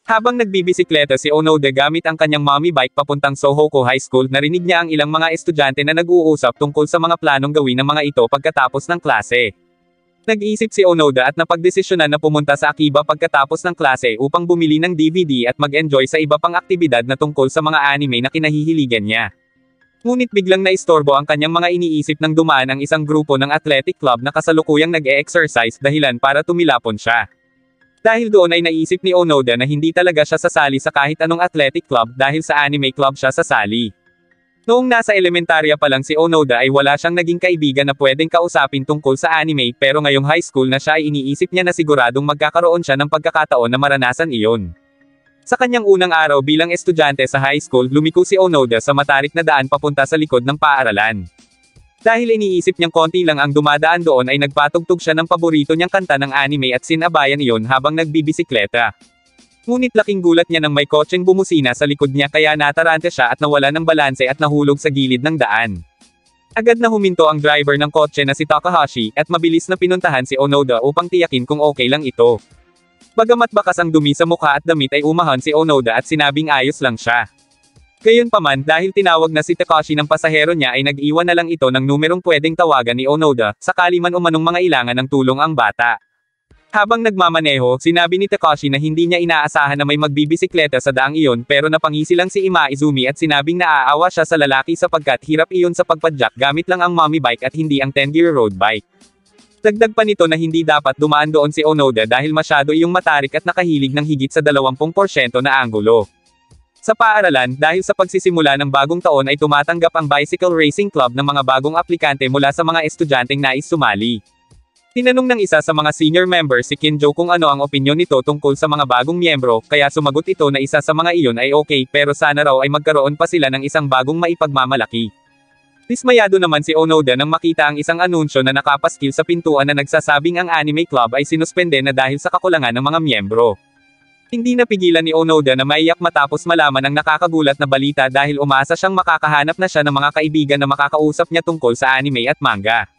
Habang nagbibisikleta si Onoda gamit ang kanyang mommy bike papuntang Sohoku High School, narinig niya ang ilang mga estudyante na nag-uusap tungkol sa mga planong gawin ng mga ito pagkatapos ng klase. Nag-isip si Onoda at napagdesisyonan na pumunta sa Akiba pagkatapos ng klase upang bumili ng DVD at mag-enjoy sa iba pang aktibidad na tungkol sa mga anime na kinahihiligan niya. Ngunit biglang naistorbo ang kanyang mga iniisip nang dumaan ang isang grupo ng athletic club na kasalukuyang nag-e-exercise dahilan para tumilapon siya. Dahil doon ay naisip ni Onoda na hindi talaga siya sasali sa kahit anong athletic club dahil sa anime club siya sasali. Noong nasa elementarya pa lang si Onoda ay wala siyang naging kaibigan na pwedeng kausapin tungkol sa anime, pero ngayong high school na siya ay iniisip niya na siguradong magkakaroon siya ng pagkakataon na maranasan iyon. Sa kanyang unang araw bilang estudyante sa high school, lumiko si Onoda sa matarik na daan papunta sa likod ng paaralan. Dahil iniisip niyang konti lang ang dumadaan doon ay nagpatugtog siya ng paborito niyang kanta ng anime at sinabayan iyon habang nagbibisikleta. Ngunit laking gulat niya nang may kotseng bumusina sa likod niya kaya natarante siya at nawala ng balanse at nahulog sa gilid ng daan. Agad na huminto ang driver ng kotse na si Takahashi at mabilis na pinuntahan si Onoda upang tiyakin kung okay lang ito. Bagamat bakas ang dumi sa mukha at damit ay umahan si Onoda at sinabing ayos lang siya. Gayunpaman, dahil tinawag na si Takashi ng pasahero niya ay nag-iwan na lang ito ng numerong pwedeng tawagan ni Onoda, sakali man umanong mga ilangan ng tulong ang bata. Habang nagmamaneho, sinabi ni Takashi na hindi niya inaasahan na may magbibisikleta sa daang iyon pero napangisi lang si Ima Izumi at sinabing naaawa siya sa lalaki sapagkat hirap iyon sa pagpadyak gamit lang ang mommy bike at hindi ang 10-gear road bike. Dagdag pa nito na hindi dapat dumaan doon si Onoda dahil masyado iyong matarik at nakahilig ng higit sa 20% na anggulo. Sa paaralan, dahil sa pagsisimula ng bagong taon ay tumatanggap ang Bicycle Racing Club ng mga bagong aplikante mula sa mga estudyanteng nais sumali. Tinanong ng isa sa mga senior members si Kinjo kung ano ang opinyon nito tungkol sa mga bagong miyembro, kaya sumagot ito na isa sa mga iyon ay okay pero sana raw ay magkaroon pa sila ng isang bagong maipagmamalaki. Dismayado naman si Onoda nang makita ang isang anunsyo na nakapaskil sa pintuan na nagsasabing ang anime club ay sinuspende na dahil sa kakulangan ng mga miyembro. Hindi napigilan ni Onoda na maiyak matapos malaman ang nakakagulat na balita dahil umasa siyang makakahanap na siya ng mga kaibigan na makakausap niya tungkol sa anime at manga.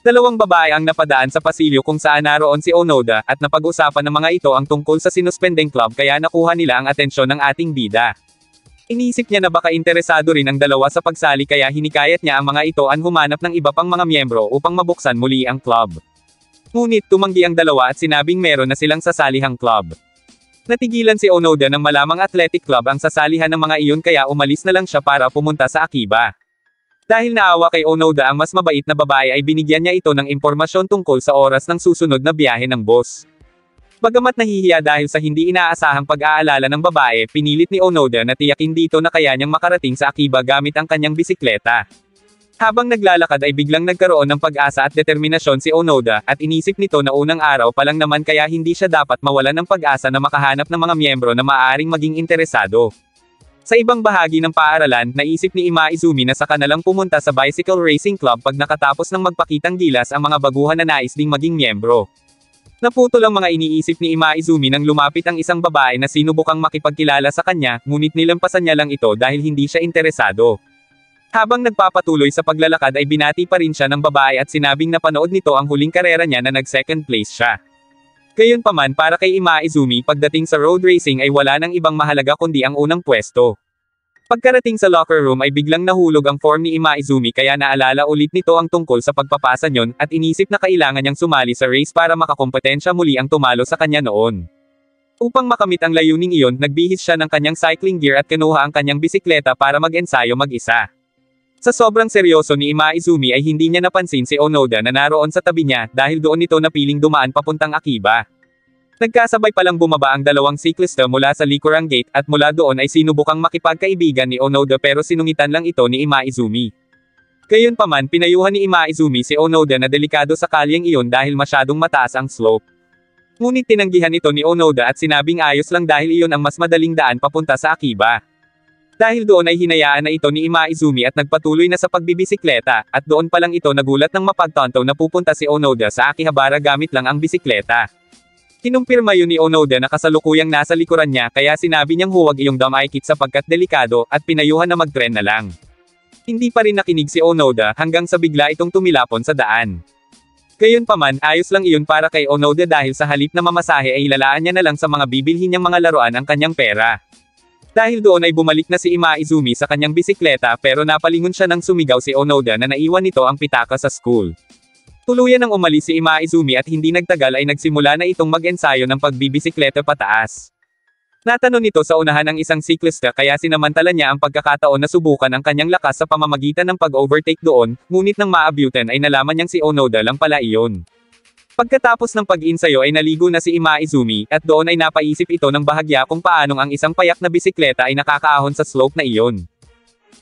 Dalawang babae ang napadaan sa pasilyo kung saan naroon si Onoda at napag-usapan ng mga ito ang tungkol sa sinuspendeng club kaya nakuha nila ang atensyon ng ating bida. Iniisip niya na baka interesado rin ang dalawa sa pagsali kaya hinikayat niya ang mga ito ang humanap ng iba pang mga miyembro upang mabuksan muli ang club. Ngunit tumanggi ang dalawa at sinabing meron na silang sasalihang club. Natigilan si Onoda nang malamang athletic club ang sasalihan ng mga iyon kaya umalis na lang siya para pumunta sa Akiba. Dahil naawa kay Onoda ang mas mabait na babae ay binigyan niya ito ng impormasyon tungkol sa oras ng susunod na biyahe ng bus. Bagamat nahihiya dahil sa hindi inaasahang pag-aalala ng babae, pinilit ni Onoda na tiyakin dito na kaya niyang makarating sa Akiba gamit ang kanyang bisikleta. Habang naglalakad ay biglang nagkaroon ng pag-asa at determinasyon si Onoda, at inisip nito na unang araw pa lang naman kaya hindi siya dapat mawalan ng pag-asa na makahanap ng mga miyembro na maaaring maging interesado. Sa ibang bahagi ng paaralan, naisip ni Ima Izumi na saka na lang pumunta sa Bicycle Racing Club pag nakatapos ng magpakitang gilas ang mga baguhan na nais ding maging miyembro. Naputol ang mga iniisip ni Ima Izumi nang lumapit ang isang babae na sinubukang makipagkilala sa kanya, ngunit nilampasan niya lang ito dahil hindi siya interesado. Habang nagpapatuloy sa paglalakad ay binati pa rin siya ng babae at sinabing napanood nito ang huling karera niya na nag-second place siya. Gayunpaman para kay Ima Izumi pagdating sa road racing ay wala nang ibang mahalaga kundi ang unang pwesto. Pagkarating sa locker room ay biglang nahulog ang form ni Ima Izumi kaya naalala ulit nito ang tungkol sa pagpapasa niyon at inisip na kailangan niyang sumali sa race para makakompetensya muli ang tumalo sa kanya noon. Upang makamit ang layuning iyon, nagbihis siya ng kanyang cycling gear at kinuha ang kanyang bisikleta para mag-ensayo mag-isa. Sa sobrang seryoso ni Ima Izumi ay hindi niya napansin si Onoda na naroon sa tabi niya dahil doon ito napiling dumaan papuntang Akiba. Nagkasabay palang bumaba ang dalawang siklista mula sa likurang gate at mula doon ay sinubukang makipagkaibigan ni Onoda pero sinungitan lang ito ni Ima Izumi. Gayunpaman pinayuhan ni Ima Izumi si Onoda na delikado sa kalyeng iyon dahil masyadong mataas ang slope. Ngunit tinanggihan ito ni Onoda at sinabing ayos lang dahil iyon ang mas madaling daan papunta sa Akiba. Dahil doon ay hinayaan na ito ni Ima Izumi at nagpatuloy na sa pagbibisikleta, at doon pa lang ito nagulat nang mapagtanto na pupunta si Onoda sa Akihabara gamit lang ang bisikleta. Kinumpirma yun ni Onoda na kasalukuyang nasa likuran niya kaya sinabi niyang huwag iyong damaykit sapagkat delikado at pinayuhan na mag-tren na lang. Hindi pa rin nakinig si Onoda hanggang sa bigla itong tumilapon sa daan. Gayunpaman, ayos lang iyon para kay Onoda dahil sa halip na mamasahe ay ilalaan niya na lang sa mga bibilhin niyang mga laruan ang kanyang pera. Dahil doon ay bumalik na si Imaizumi sa kanyang bisikleta pero napalingon siya nang sumigaw si Onoda na naiwan nito ang pitaka sa school. Tuluyan nang umalis si Imaizumi at hindi nagtagal ay nagsimula na itong mag-ensayo ng pagbibisikleta pataas. Natanong nito sa unahan ng isang siklista kaya sinamantala niya ang pagkakataon na subukan ang kanyang lakas sa pamamagitan ng pag-overtake doon, ngunit nang maabutan ay nalaman niyang si Onoda lang pala iyon. Pagkatapos ng pag-insayo ay naligo na si Imaizumi, at doon ay napaisip ito ng bahagya kung paanong ang isang payak na bisikleta ay nakakaahon sa slope na iyon.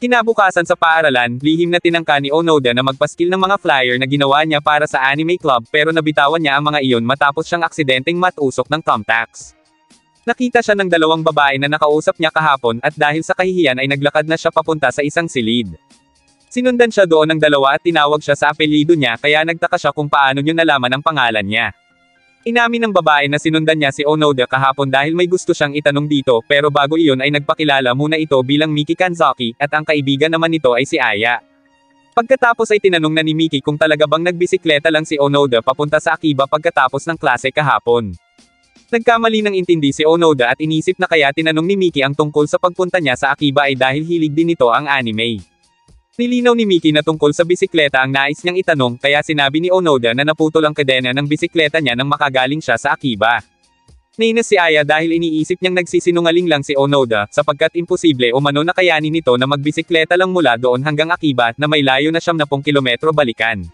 Kinabukasan sa paaralan, lihim na tinangka ni Onoda na magpaskil ng mga flyer na ginawa niya para sa anime club pero nabitawan niya ang mga iyon matapos siyang aksidenteng matusok ng thumbtacks. Nakita siya ng dalawang babae na nakausap niya kahapon at dahil sa kahihiyan ay naglakad na siya papunta sa isang silid. Sinundan siya doon ng dalawa at tinawag siya sa apelyido niya kaya nagtaka siya kung paano niya nalaman ang pangalan niya. Inamin ng babae na sinundan niya si Onoda kahapon dahil may gusto siyang itanong dito pero bago iyon ay nagpakilala muna ito bilang Miki Kanzaki at ang kaibigan naman nito ay si Aya. Pagkatapos ay tinanong na ni Miki kung talaga bang nagbisikleta lang si Onoda papunta sa Akiba pagkatapos ng klase kahapon. Nagkamali ng intindi si Onoda at inisip na kaya tinanong ni Miki ang tungkol sa pagpunta niya sa Akiba ay dahil hilig din nito ang anime. Nilinaw ni Miki na tungkol sa bisikleta ang nais niyang itanong kaya sinabi ni Onoda na naputol ang kadena ng bisikleta niya nang makagaling siya sa Akiba. Nainis si Aya dahil iniisip niyang nagsisinungaling lang si Onoda sapagkat imposible umano na kayanin nito na magbisikleta lang mula doon hanggang Akiba na may layo na 70 kilometro balikan.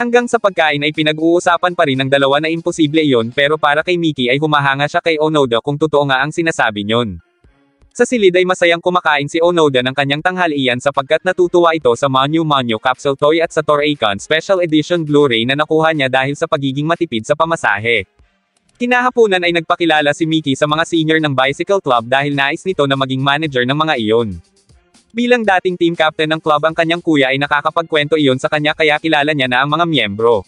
Hanggang sa pagkain ay pinag-uusapan pa rin ng dalawa na imposible iyon pero para kay Miki ay humahanga siya kay Onoda kung totoo nga ang sinasabi niyon. Sa silid ay masayang kumakain si Onoda ng kanyang tanghalian sapagkat natutuwa ito sa Manyo Manyo Capsule Toy at sa Toraycon Special Edition Blu-ray na nakuha niya dahil sa pagiging matipid sa pamasahe. Kinahaponan ay nagpakilala si Miki sa mga senior ng Bicycle Club dahil nais nito na maging manager ng mga iyon. Bilang dating team captain ng club ang kanyang kuya ay nakakapagkwento iyon sa kanya kaya kilala niya na ang mga miyembro.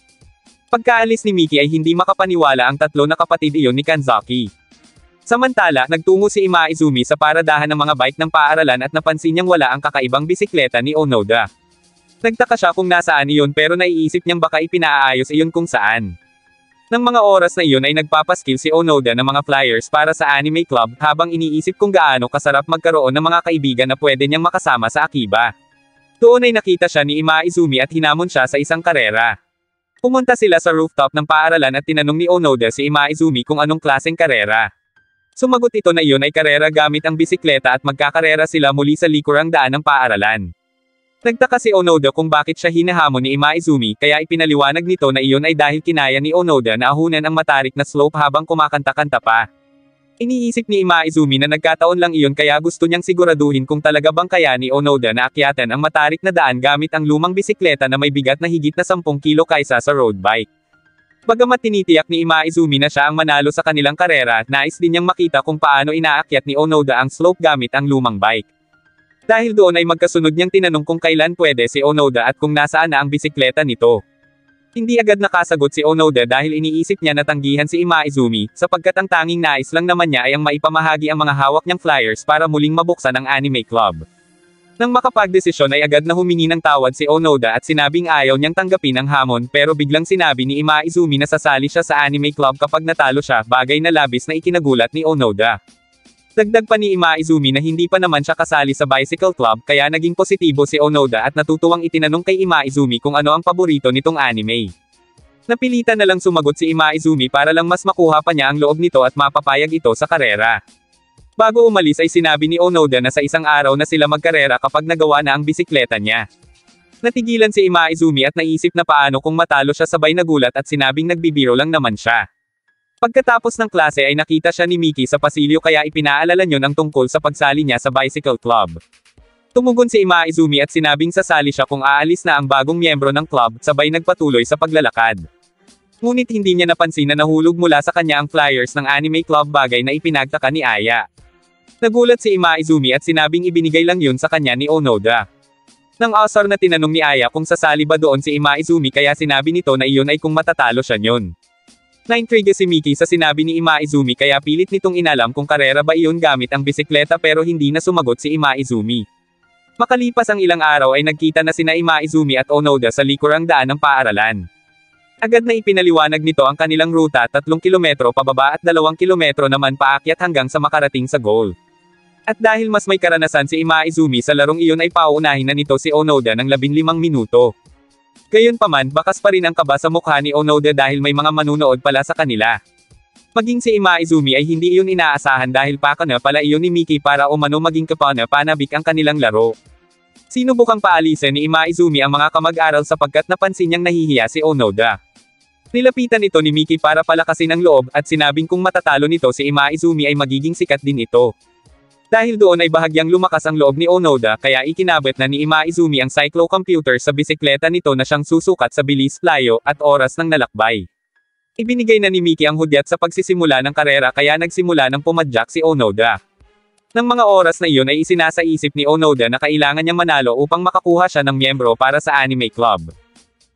Pagkaalis ni Miki ay hindi makapaniwala ang tatlo na kapatid iyon ni Kanzaki. Samantala, nagtungo si Imaizumi sa paradahan ng mga bike ng paaralan at napansin niyang wala ang kakaibang bisikleta ni Onoda. Nagtaka siya kung nasaan iyon pero naiisip niyang baka ipinaayos iyon kung saan. Nang mga oras na iyon ay nagpapaskil si Onoda ng mga flyers para sa anime club habang iniisip kung gaano kasarap magkaroon ng mga kaibigan na pwede niyang makasama sa Akiba. Doon ay nakita siya ni Imaizumi at hinamon siya sa isang karera. Pumunta sila sa rooftop ng paaralan at tinanong ni Onoda si Imaizumi kung anong klaseng karera. Sumagot ito na iyon ay karera gamit ang bisikleta at magkakarera sila muli sa likurang daan ng paaralan. Nagtaka si Onoda kung bakit siya hinahamon ni Imaizumi kaya ipinaliwanag nito na iyon ay dahil kinaya ni Onoda na ahunan ang matarik na slope habang kumakanta-kanta pa. Iniisip ni Imaizumi na nagkataon lang iyon kaya gusto niyang siguraduhin kung talaga bang kaya ni Onoda na akyatan ang matarik na daan gamit ang lumang bisikleta na may bigat na higit na 10 kilo kaysa sa road bike. Bagamat tinitiyak ni Imaizumi na siya ang manalo sa kanilang karera, nais din niyang makita kung paano inaakyat ni Onoda ang slope gamit ang lumang bike. Dahil doon ay magkasunod niyang tinanong kung kailan pwede si Onoda at kung nasaan na ang bisikleta nito. Hindi agad nakasagot si Onoda dahil iniisip niya na tanggihan si Imaizumi, sapagkat ang tanging nais lang naman niya ay ang maipamahagi ang mga hawak niyang flyers para muling mabuksan ang anime club. Nang makapagdesisyon ay agad na humingi ng tawad si Onoda at sinabing ayaw niyang tanggapin ang hamon pero biglang sinabi ni Imaizumi na sasali siya sa anime club kapag natalo siya, bagay na labis na ikinagulat ni Onoda. Dagdag pa ni Imaizumi na hindi pa naman siya kasali sa bicycle club kaya naging positibo si Onoda at natutuwang itinanong kay Imaizumi kung ano ang paborito nitong anime. Napilitan na lang sumagot si Imaizumi para lang mas makuha pa niya ang loob nito at mapapayag ito sa karera. Bago umalis ay sinabi ni Onoda na sa isang araw na sila magkarera kapag nagawa na ang bisikleta niya. Natigilan si Imaizumi at naisip na paano kung matalo siya, sabay nagulat at sinabing nagbibiro lang naman siya. Pagkatapos ng klase ay nakita siya ni Miki sa pasilyo kaya ipinaalala niyon ang tungkol sa pagsali niya sa bicycle club. Tumugon si Imaizumi at sinabing sasali siya kung aalis na ang bagong miyembro ng club, sabay nagpatuloy sa paglalakad. Ngunit hindi niya napansin na nahulog mula sa kanya ang flyers ng anime club, bagay na ipinagtaka ni Aya. Nagulat si Imaizumi at sinabing ibinigay lang yun sa kanya ni Onoda. Nang asar na tinanong ni Aya kung sasali ba doon si Imaizumi kaya sinabi nito na iyon ay kung matatalo siya nyon. Naintriga si Miki sa sinabi ni Imaizumi kaya pilit nitong inalam kung karera ba iyon gamit ang bisikleta pero hindi na sumagot si Imaizumi. Makalipas ang ilang araw ay nagkita na sina Imaizumi at Onoda sa likurang daan ng paaralan. Agad na ipinaliwanag nito ang kanilang ruta, 3 kilometro pababa at 2 kilometro naman paakyat hanggang sa makarating sa goal. At dahil mas may karanasan si Imaizumi sa larong iyon ay pauunahin na nito si Onoda ng 15 minuto. Gayunpaman, bakas pa rin ang kaba sa mukha ni Onoda dahil may mga manunood pala sa kanila. Maging si Imaizumi ay hindi iyon inaasahan dahil pakana pala iyon ni Miki para umano maging kapana-panabik ang kanilang laro. Sinubukang paalisin ni Imaizumi ang mga kamag-aral sapagkat napansin niyang nahihiya si Onoda. Nilapitan ito ni Miki para palakasin ang loob at sinabing kung matatalo nito si Imaizumi ay magiging sikat din ito. Dahil doon ay bahagyang lumakas ang loob ni Onoda kaya ikinabit na ni Imaizumi ang cyclocomputer sa bisikleta nito na siyang susukat sa bilis, layo, at oras ng nalakbay. Ibinigay na ni Miki ang hudyat sa pagsisimula ng karera kaya nagsimula ng pumadyak si Onoda. Nang mga oras na iyon ay isinasaisip ni Onoda na kailangan niyang manalo upang makakuha siya ng miyembro para sa anime club.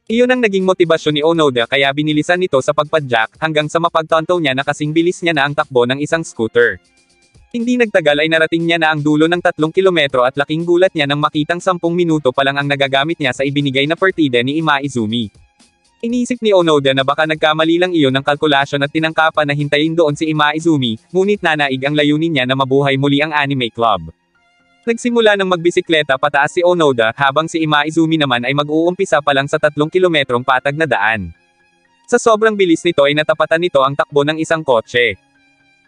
Iyon ang naging motibasyon ni Onoda kaya binilisan nito sa pagpadyak hanggang sa mapagtanto niya na kasing bilis niya na ang takbo ng isang scooter. Hindi nagtagal ay narating niya na ang dulo ng 3 kilometro at laking gulat niya nang makitang 10 minuto pa lang ang nagagamit niya sa ibinigay na partida ni Imaizumi. Iniisip ni Onoda na baka nagkamali lang iyon ng kalkulasyon at tinangkapan na hintayin doon si Imaizumi, ngunit nanaig ang layunin niya na mabuhay muli ang anime club. Nagsimula ng magbisikleta pataas si Onoda habang si Imaizumi naman ay mag-uumpisa pa lang sa 3 kilometrong patag na daan. Sa sobrang bilis nito ay natapatan nito ang takbo ng isang kotse.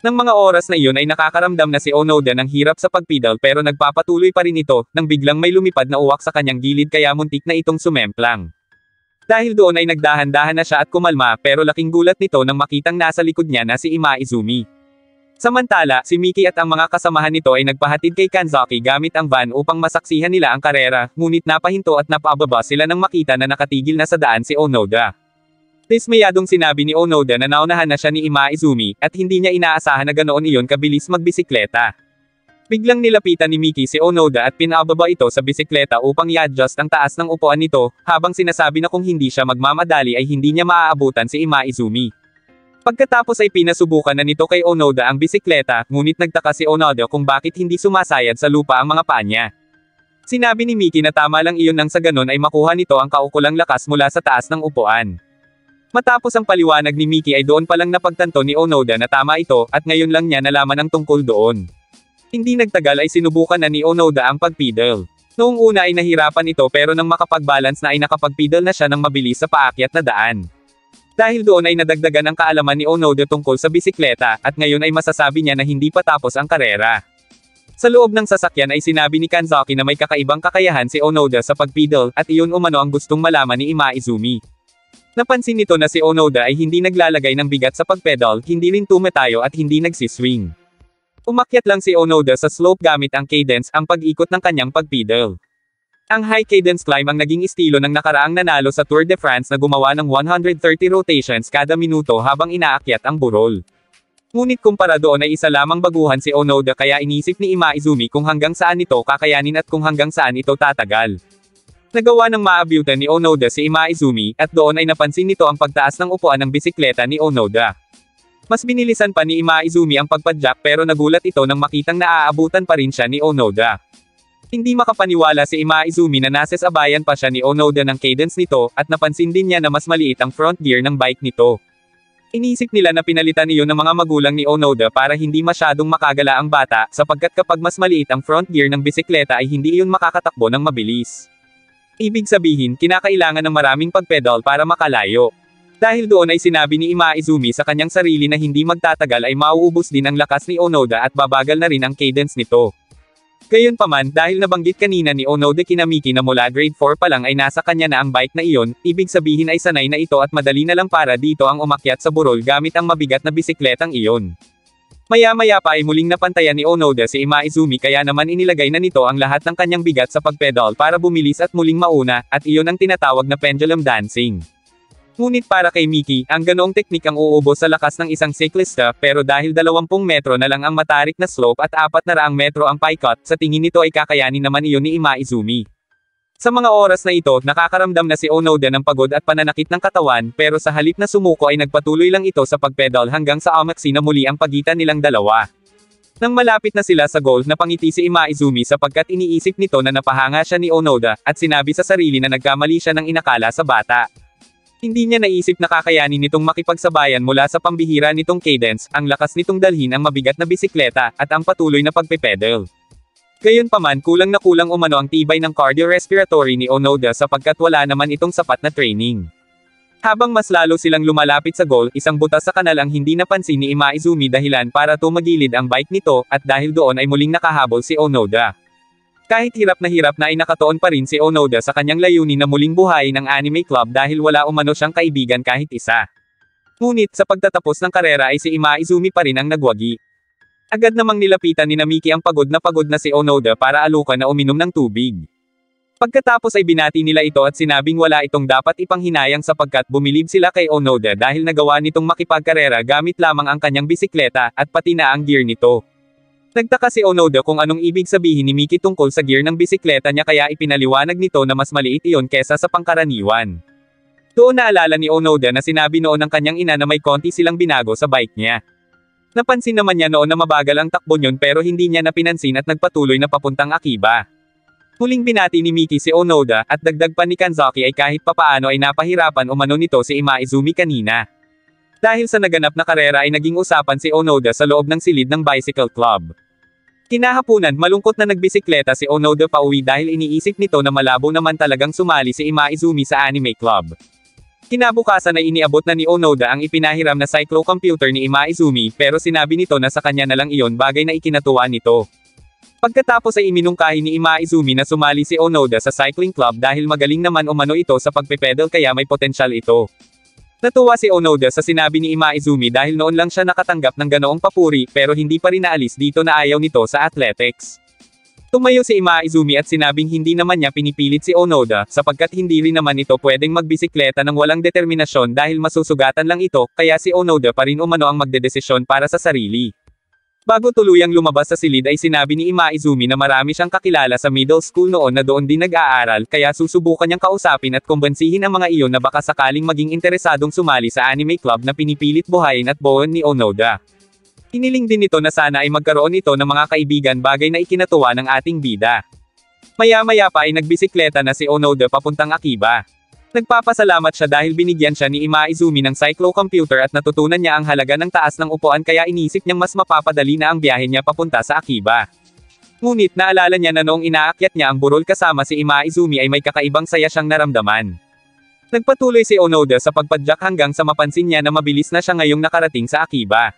Nang mga oras na iyon ay nakakaramdam na si Onoda ng hirap sa pagpidal pero nagpapatuloy pa rin ito nang biglang may lumipad na uwak sa kanyang gilid kaya muntik na itong sumemplang. Dahil doon ay nagdahan-dahan na siya at kumalma pero laking gulat nito nang makitang nasa likod niya na si Imaizumi. Samantala, si Miki at ang mga kasamahan nito ay nagpahatid kay Kanzaki gamit ang van upang masaksihan nila ang karera, ngunit napahinto at napababa sila nang makita na nakatigil na sa daan si Onoda. Dismayadong sinabi ni Onoda na naunahan na siya ni Imaizumi, at hindi niya inaasahan na ganoon iyon kabilis magbisikleta. Biglang nilapitan ni Miki si Onoda at pinababa ito sa bisikleta upang i-adjust ang taas ng upuan nito, habang sinasabi na kung hindi siya magmamadali ay hindi niya maaabutan si Imaizumi. Pagkatapos ay pinasubukan na nito kay Onoda ang bisikleta, ngunit nagtaka si Onoda kung bakit hindi sumasayad sa lupa ang mga paa niya. Sinabi ni Miki na tama lang iyon nang sa ganon ay makuha nito ang kaukulang lakas mula sa taas ng upuan. Matapos ang paliwanag ni Miki ay doon palang napagtanto ni Onoda na tama ito, at ngayon lang niya nalaman ang tungkol doon. Hindi nagtagal ay sinubukan na ni Onoda ang pagpidal. Noong una ay nahirapan ito pero nang makapag-balance na ay nakapagpidal na siya ng mabilis sa paakyat na daan. Dahil doon ay nadagdagan ang kaalaman ni Onoda tungkol sa bisikleta, at ngayon ay masasabi niya na hindi pa tapos ang karera. Sa loob ng sasakyan ay sinabi ni Kanzaki na may kakaibang kakayahan si Onoda sa pagpidal, at iyon umano ang gustong malaman ni Imaizumi. Napansin nito na si Onoda ay hindi naglalagay ng bigat sa pagpedal, hindi rin tumatayo at hindi nagsiswing. Umakyat lang si Onoda sa slope gamit ang cadence, ang pag-ikot ng kanyang pagpidal. Ang high cadence climb ang naging estilo ng nakaraang nanalo sa Tour de France na gumawa ng 130 rotations kada minuto habang inaakyat ang burol. Ngunit kumpara doon ay isa lamang baguhan si Onoda kaya inisip ni Imaizumi kung hanggang saan ito kakayanin at kung hanggang saan ito tatagal. Nagawa ng maabyutan ni Onoda si Imaizumi, at doon ay napansin nito ang pagtaas ng upuan ng bisikleta ni Onoda. Mas binilisan pa ni Imaizumi ang pagpadyak pero nagulat ito nang makitang naaabutan pa rin siya ni Onoda. Hindi makapaniwala si Imaizumi na nasasabayan pa siya ni Onoda ng cadence nito, at napansin din niya na mas maliit ang front gear ng bike nito. Iniisip nila na pinalitan iyon ng mga magulang ni Onoda para hindi masyadong makagala ang bata, sapagkat kapag mas maliit ang front gear ng bisikleta ay hindi iyon makakatakbo ng mabilis. Ibig sabihin, kinakailangan ng maraming pagpedal para makalayo. Dahil doon ay sinabi ni Imaizumi sa kanyang sarili na hindi magtatagal ay mauubos din ang lakas ni Onoda at babagal na rin ang cadence nito. Gayunpaman, dahil nabanggit kanina ni Onoda kina Miki na mula grade 4 pa lang ay nasa kanya na ang bike na iyon, ibig sabihin ay sanay na ito at madali na lang para dito ang umakyat sa burol gamit ang mabigat na bisikletang iyon. Maya-maya pa ay muling napantayan ni Onoda si Imaizumi kaya naman inilagay na nito ang lahat ng kanyang bigat sa pagpedal para bumilis at muling mauna, at iyon ang tinatawag na pendulum dancing. Ngunit para kay Miki, ang ganoong teknik ang uubos sa lakas ng isang siklista, pero dahil 20 metro na lang ang matarik na slope at 400 metro ang paikot, sa tingin nito ay kakayanin naman iyon ni Imaizumi. Sa mga oras na ito, nakakaramdam na si Onoda ng pagod at pananakit ng katawan, pero sa halip na sumuko ay nagpatuloy lang ito sa pagpedal hanggang sa umaksi na muli ang pagitan nilang dalawa. Nang malapit na sila sa goal, napangiti si Imaizumi sapagkat iniisip nito na napahanga siya ni Onoda, at sinabi sa sarili na nagkamali siya ng inakala sa bata. Hindi niya naisip na kakayanin nitong makipagsabayan mula sa pambihira nitong cadence, ang lakas nitong dalhin ang mabigat na bisikleta, at ang patuloy na pagpepedal. Gayunpaman kulang na kulang umano ang tibay ng cardiorespiratory ni Onoda sapagkat wala naman itong sapat na training. Habang mas lalo silang lumalapit sa goal, isang butas sa kanal ang hindi napansin ni Imaizumi dahilan para tumagilid ang bike nito, at dahil doon ay muling nakahabol si Onoda. Kahit hirap na ay nakatoon pa rin si Onoda sa kanyang layunin na muling buhayin ang anime club dahil wala umano siyang kaibigan kahit isa. Ngunit sa pagtatapos ng karera ay si Imaizumi pa rin ang nagwagi. Agad namang nilapitan ni Namiki ang pagod na si Onoda para alukan na uminom ng tubig. Pagkatapos ay binati nila ito at sinabing wala itong dapat ipanghinayang sapagkat bumilib sila kay Onoda dahil nagawa nitong makipagkarera gamit lamang ang kanyang bisikleta, at pati na ang gear nito. Nagtaka si Onoda kung anong ibig sabihin ni Miki tungkol sa gear ng bisikleta niya kaya ipinaliwanag nito na mas maliit iyon kesa sa pangkaraniwan. Doon naalala ni Onoda na sinabi noon ng kanyang ina na may konti silang binago sa bike niya. Napansin naman niya noon na mabagal ang takbo niyon pero hindi niya napinansin at nagpatuloy na papuntang Akiba. Huling binati ni Miki si Onoda, at dagdag pa ni Kanzaki ay kahit papaano ay napahirapan umano nito si Imaizumi kanina. Dahil sa naganap na karera ay naging usapan si Onoda sa loob ng silid ng bicycle club. Kinahapunan, malungkot na nagbisikleta si Onoda pauwi dahil iniisip nito na malabo naman talagang sumali si Imaizumi sa anime club. Kinabukasan ay iniabot na ni Onoda ang ipinahiram na cyclocomputer ni Imaizumi pero sinabi nito na sa kanya na lang iyon bagay na ikinatuwa nito. Pagkatapos ay iminungkahi ni Imaizumi na sumali si Onoda sa cycling club dahil magaling naman umano ito sa pagpepedal kaya may potensyal ito. Natuwa si Onoda sa sinabi ni Imaizumi dahil noon lang siya nakatanggap ng ganoong papuri pero hindi pa rin naalis dito na ayaw nito sa athletics. Tumayo si Imaizumi at sinabing hindi naman niya pinipilit si Onoda sapagkat hindi rin naman ito pwedeng magbisikleta ng walang determinasyon dahil masusugatan lang ito, kaya si Onoda pa rin umano ang magdedesisyon para sa sarili. Bago tuluyang lumabas sa silid ay sinabi ni Imaizumi na marami siyang kakilala sa middle school noon na doon din nag-aaral kaya susubukan niyang kausapin at kumbansihin ang mga iyon na baka sakaling maging interesadong sumali sa anime club na pinipilit buhayin at buuin ni Onoda. Hiniling din nito na sana ay magkaroon ito ng mga kaibigan bagay na ikinatuwa ng ating bida. Maya-maya pa ay nagbisikleta na si Onoda papuntang Akiba. Nagpapasalamat siya dahil binigyan siya ni Imaizumi ng cyclocomputer at natutunan niya ang halaga ng taas ng upuan kaya inisip niyang mas mapapadali na ang biyahe niya papunta sa Akiba. Ngunit naalala niya na noong inaakyat niya ang burol kasama si Imaizumi ay may kakaibang saya siyang naramdaman. Nagpatuloy si Onoda sa pagpadyak hanggang sa mapansin niya na mabilis na siya ngayong nakarating sa Akiba.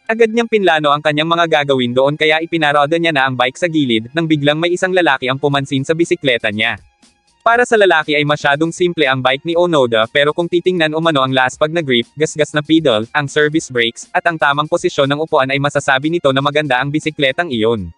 Agad niyang pinlano ang kanyang mga gagawin doon kaya ipinaroda niya na ang bike sa gilid nang biglang may isang lalaki ang pumansin sa bisikleta niya. Para sa lalaki ay masyadong simple ang bike ni Onoda pero kung titingnan umano ang laspag na grip, gasgas na pedal, ang service brakes, at ang tamang posisyon ng upuan ay masasabi nito na maganda ang bisikletang iyon.